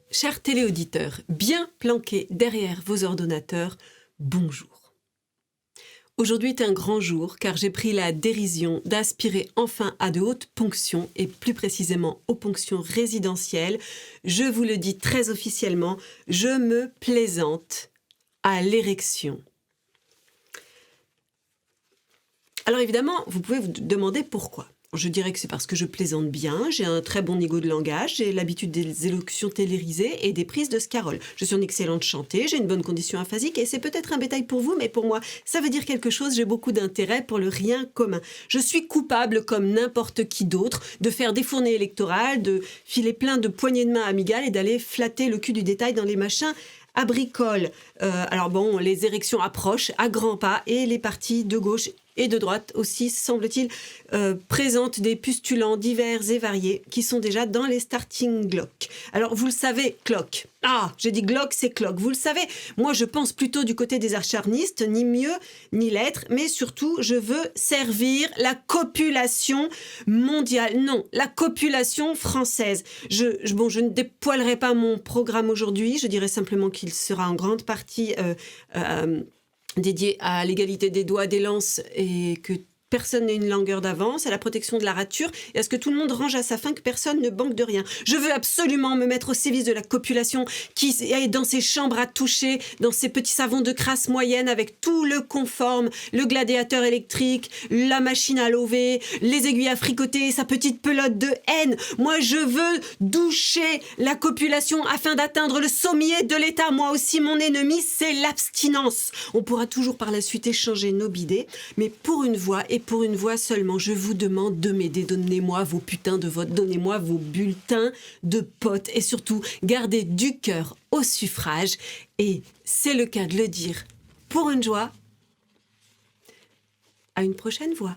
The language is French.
Chers téléauditeurs, bien planqués derrière vos ordinateurs, bonjour. Aujourd'hui est un grand jour car j'ai pris la dérision d'aspirer enfin à de hautes ponctions et plus précisément aux ponctions résidentielles. Je vous le dis très officiellement, je me plaisante à l'érection. Alors évidemment, vous pouvez vous demander pourquoi. Je dirais que c'est parce que je plaisante bien, j'ai un très bon niveau de langage, j'ai l'habitude des élocutions télérisées et des prises de scarole. Je suis une excellente chanteuse, j'ai une bonne condition aphasique et c'est peut-être un bétail pour vous, mais pour moi, ça veut dire quelque chose, j'ai beaucoup d'intérêt pour le rien commun. Je suis coupable, comme n'importe qui d'autre, de faire des fournées électorales, de filer plein de poignées de main amicales et d'aller flatter le cul du détail dans les machins à bricoles. Alors bon, les érections approchent à grands pas et les partis de gauche et de droite aussi, semble-t-il, présentent des pustulants divers et variés qui sont déjà dans les starting blocks. Alors, vous le savez, clock. Ah, j'ai dit glock, c'est clock. Vous le savez, moi, je pense plutôt du côté des acharnistes, ni mieux, ni l'être, mais surtout, je veux servir la copulation mondiale. Non, la copulation française. Je ne dépoilerai pas mon programme aujourd'hui, je dirais simplement qu'il sera en grande partie dédié à l'égalité des doigts, des lances et que personne n'ait une longueur d'avance, à la protection de la rature et à ce que tout le monde range à sa fin, que personne ne manque de rien. Je veux absolument me mettre au service de la copulation qui est dans ses chambres à toucher, dans ses petits savons de crasse moyenne avec tout le conforme, le gladiateur électrique, la machine à laver, les aiguilles à fricoter, sa petite pelote de haine. Moi, je veux doucher la copulation afin d'atteindre le sommet de l'État. Moi aussi, mon ennemi, c'est l'abstinence. On pourra toujours par la suite échanger nos bidets, mais pour une fois et pour une voix seulement, je vous demande de m'aider. Donnez-moi vos putains de votes, donnez-moi vos bulletins de potes et surtout, gardez du cœur au suffrage. Et c'est le cas de le dire pour une joie. À une prochaine voix.